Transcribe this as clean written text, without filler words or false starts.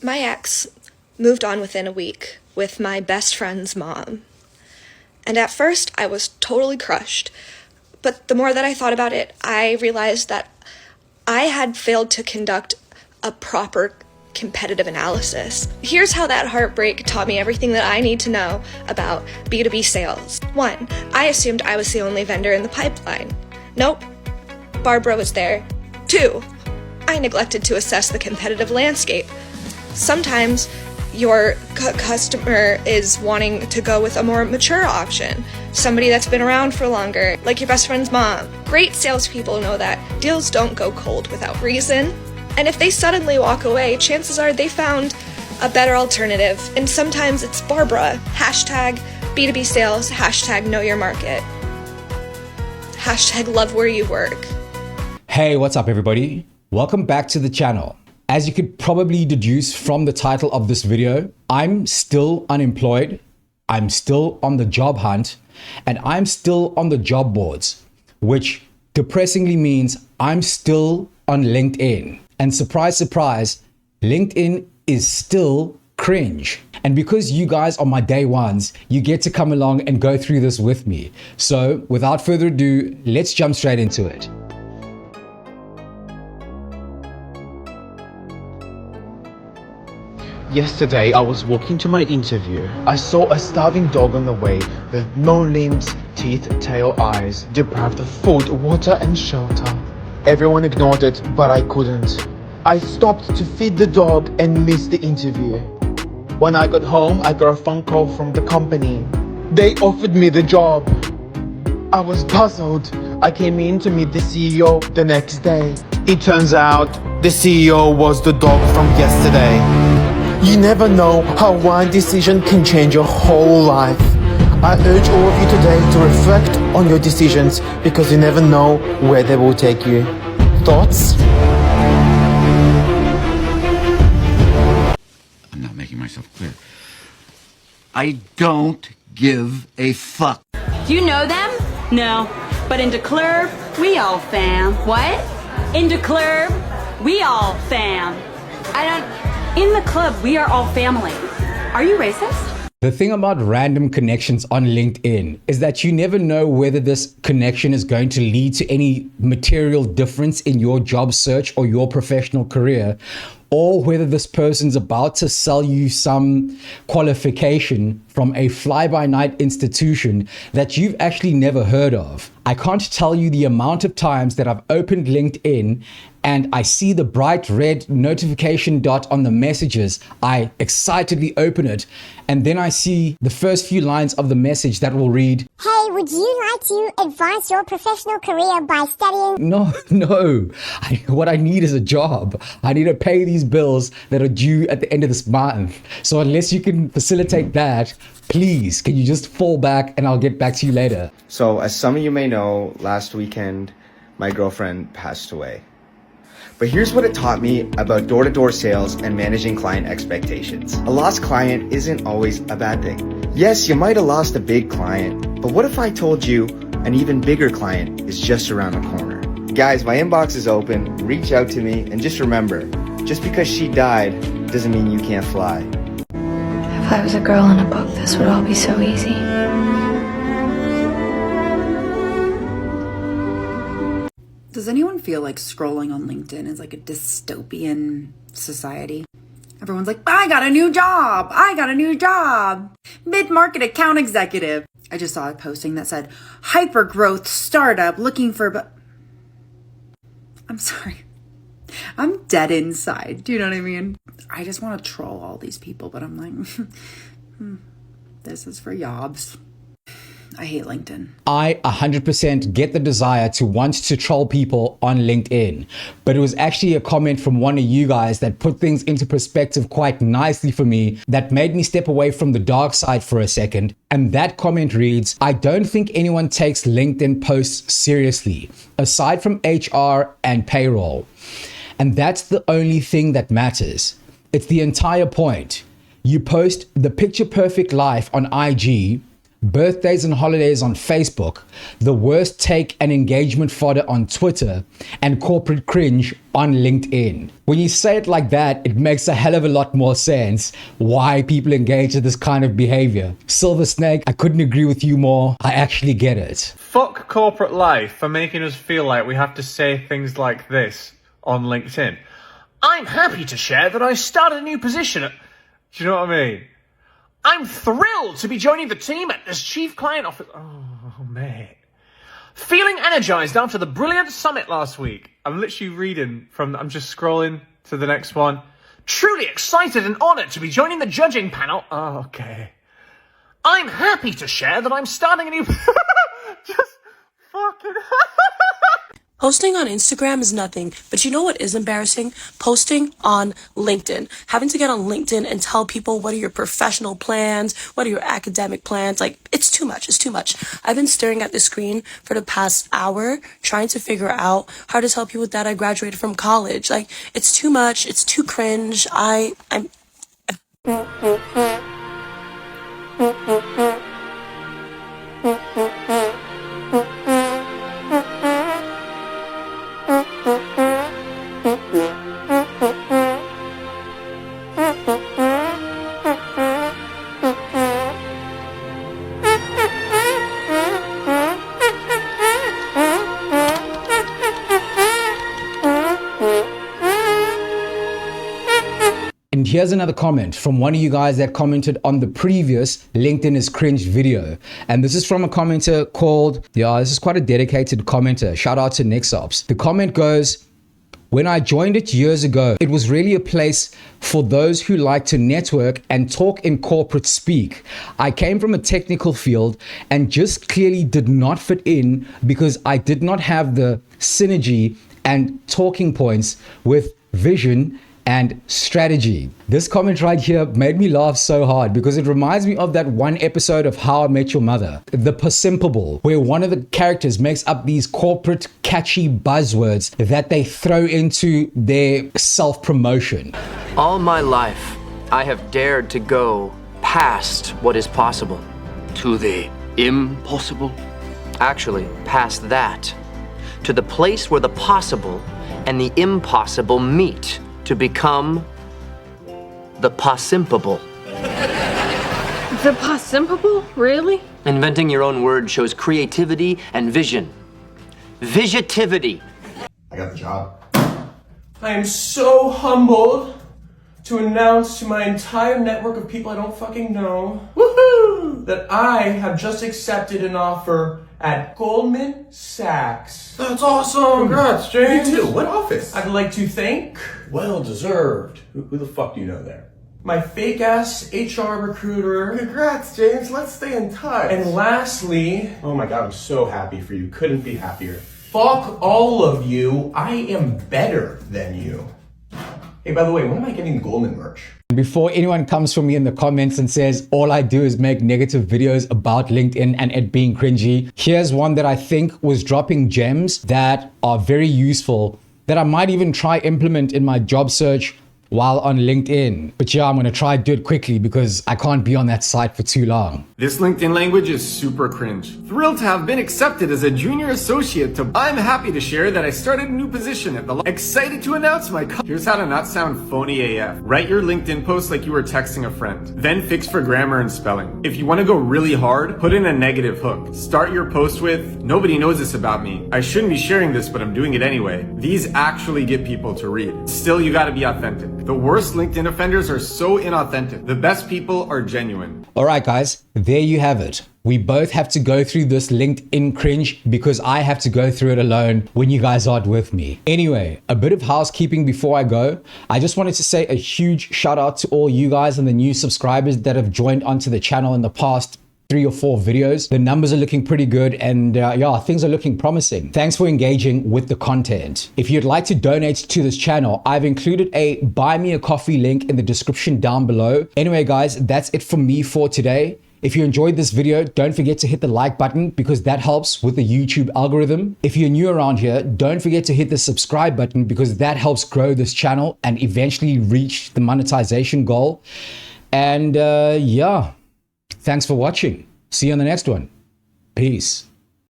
My ex moved on within a week with my best friend's mom. And at first, I was totally crushed. But the more that I thought about it, I realized that I had failed to conduct a proper competitive analysis. Here's how that heartbreak taught me everything that I need to know about B2B sales. 1, I assumed I was the only vendor in the pipeline. Nope, Barbara was there. 2, I neglected to assess the competitive landscape. Sometimes your customer is wanting to go with a more mature option, somebody that's been around for longer, like your best friend's mom. Great salespeople know that deals don't go cold without reason. And if they suddenly walk away, chances are they found a better alternative. And sometimes it's Barbara. Hashtag B2B sales, hashtag know your market, hashtag love where you work. Hey, what's up everybody? Welcome back to the channel. As you could probably deduce from the title of this video, I'm still unemployed, I'm still on the job hunt, and I'm still on the job boards, which depressingly means I'm still on LinkedIn. And surprise, surprise, LinkedIn is still cringe. And because you guys are my day ones, you get to come along and go through this with me. So without further ado, let's jump straight into it. Yesterday, I was walking to my interview. I saw a starving dog on the way with no limbs, teeth, tail, eyes, deprived of food, water and shelter. Everyone ignored it, but I couldn't. I stopped to feed the dog and missed the interview. When I got home, I got a phone call from the company. They offered me the job. I was puzzled. I came in to meet the CEO the next day. It turns out the CEO was the dog from yesterday. You never know how one decision can change your whole life. I urge all of you today to reflect on your decisions because you never know where they will take you. Thoughts? I'm not making myself clear. I don't give a fuck. Do you know them? No. But in the club, we all fam. What? In the club, we all fam. In the club, we are all family. Are you racist? The thing about random connections on LinkedIn is that you never know whether this connection is going to lead to any material difference in your job search or your professional career, or whether this person's about to sell you some qualification from a fly-by-night institution that you've actually never heard of. I can't tell you the amount of times that I've opened LinkedIn and I see the bright red notification dot on the messages. I excitedly open it, and then I see the first few lines of the message that will read, "Hey, would you like to advance your professional career by studying?" No. What I need is a job. I need to pay these bills that are due at the end of this month. So unless you can facilitate that, please, can you just fall back and I'll get back to you later. So as some of you may know, last weekend, my girlfriend passed away. But here's what it taught me about door-to-door sales and managing client expectations. A lost client isn't always a bad thing. Yes, you might have lost a big client, but what if I told you an even bigger client is just around the corner? Guys, my inbox is open, reach out to me, and just remember, just because she died doesn't mean you can't fly. If I was a girl in a book, this would all be so easy. Does anyone feel like scrolling on LinkedIn is like a dystopian society? Everyone's like, I got a new job. I got a new job. Mid-market account executive. I just saw a posting that said, hyper-growth startup looking for... I'm sorry. I'm dead inside. Do you know what I mean? I just want to troll all these people, but I'm like, this is for yobs. I hate LinkedIn. I 100% get the desire to want to troll people on LinkedIn, but it was actually a comment from one of you guys that put things into perspective quite nicely for me, that made me step away from the dark side for a second. And that comment reads, I don't think anyone takes LinkedIn posts seriously, aside from HR and payroll. And that's the only thing that matters. It's the entire point. You post the picture perfect life on IG, birthdays and holidays on Facebook, the worst take and engagement fodder on Twitter, and corporate cringe on LinkedIn. When you say it like that, it makes a hell of a lot more sense why people engage in this kind of behavior. Silver Snake, I couldn't agree with you more. I actually get it. Fuck corporate life for making us feel like we have to say things like this on LinkedIn. I'm happy to share that I started a new position at... Do you know what I mean? I'm thrilled to be joining the team as Chief Client Officer. Oh, mate. Feeling energized after the brilliant summit last week. I'm literally reading from... I'm just scrolling to the next one. Truly excited and honored to be joining the judging panel. Oh, okay. I'm happy to share that I'm starting a new... just fucking... Posting on Instagram is nothing, but you know what is embarrassing? Posting on LinkedIn. Having to get on LinkedIn and tell people what are your professional plans, what are your academic plans. Like, it's too much. It's too much. I've been staring at the screen for the past hour trying to figure out how to tell people that I graduated from college. Like, it's too much. It's too cringe. I'm And here's another comment from one of you guys that commented on the previous LinkedIn is Cringe video. And this is from a commenter called, this is quite a dedicated commenter. Shout out to Nixops. The comment goes, when I joined it years ago, it was really a place for those who like to network and talk in corporate speak. I came from a technical field and just clearly did not fit in because I did not have the synergy and talking points with vision and strategy. This comment right here made me laugh so hard because it reminds me of that one episode of How I Met Your Mother, The Persimpable, where one of the characters makes up these corporate catchy buzzwords that they throw into their self-promotion. All my life, I have dared to go past what is possible. To the impossible? Actually, past that. To the place where the possible and the impossible meet to become the possimpable. The possimpable? Really? Inventing your own word shows creativity and vision. Visitivity. I got the job. I am so humbled to announce to my entire network of people I don't fucking know, woohoo, that I have just accepted an offer at Goldman Sachs. That's awesome. Congrats, James. Me too. What office? I'd like to thank... Well deserved. Who the fuck do you know there? My fake-ass HR recruiter. Congrats, James. Let's stay in touch. And lastly... Oh my god, I'm so happy for you. Couldn't be happier. Fuck all of you. I am better than you. Hey, by the way, when am I getting Goldman merch? Before anyone comes for me in the comments and says all I do is make negative videos about LinkedIn and it being cringy, here's one that I think was dropping gems that are very useful that I might even try implement in my job search while on LinkedIn. But yeah, I'm gonna try do it quickly because I can't be on that site for too long. This LinkedIn language is super cringe. Thrilled to have been accepted as a junior associate to... I'm happy to share that I started a new position at the... Excited to announce my... Here's how to not sound phony AF. Write your LinkedIn post like you were texting a friend. Then fix for grammar and spelling. If you want to go really hard, put in a negative hook. Start your post with, nobody knows this about me. I shouldn't be sharing this, but I'm doing it anyway. These actually get people to read. Still, you gotta be authentic. The worst LinkedIn offenders are so inauthentic. The best people are genuine. All right, guys, there you have it. We both have to go through this LinkedIn cringe because I have to go through it alone when you guys aren't with me. Anyway, a bit of housekeeping before I go. I just wanted to say a huge shout out to all you guys and the new subscribers that have joined onto the channel in the past 3 or 4 videos. The numbers are looking pretty good and yeah, things are looking promising. Thanks for engaging with the content. If you'd like to donate to this channel, I've included a buy me a coffee link in the description down below. Anyway, guys, that's it from me for today. If you enjoyed this video, don't forget to hit the like button because that helps with the YouTube algorithm. If you're new around here, don't forget to hit the subscribe button because that helps grow this channel and eventually reach the monetization goal. And yeah, thanks for watching. See you on the next one. Peace.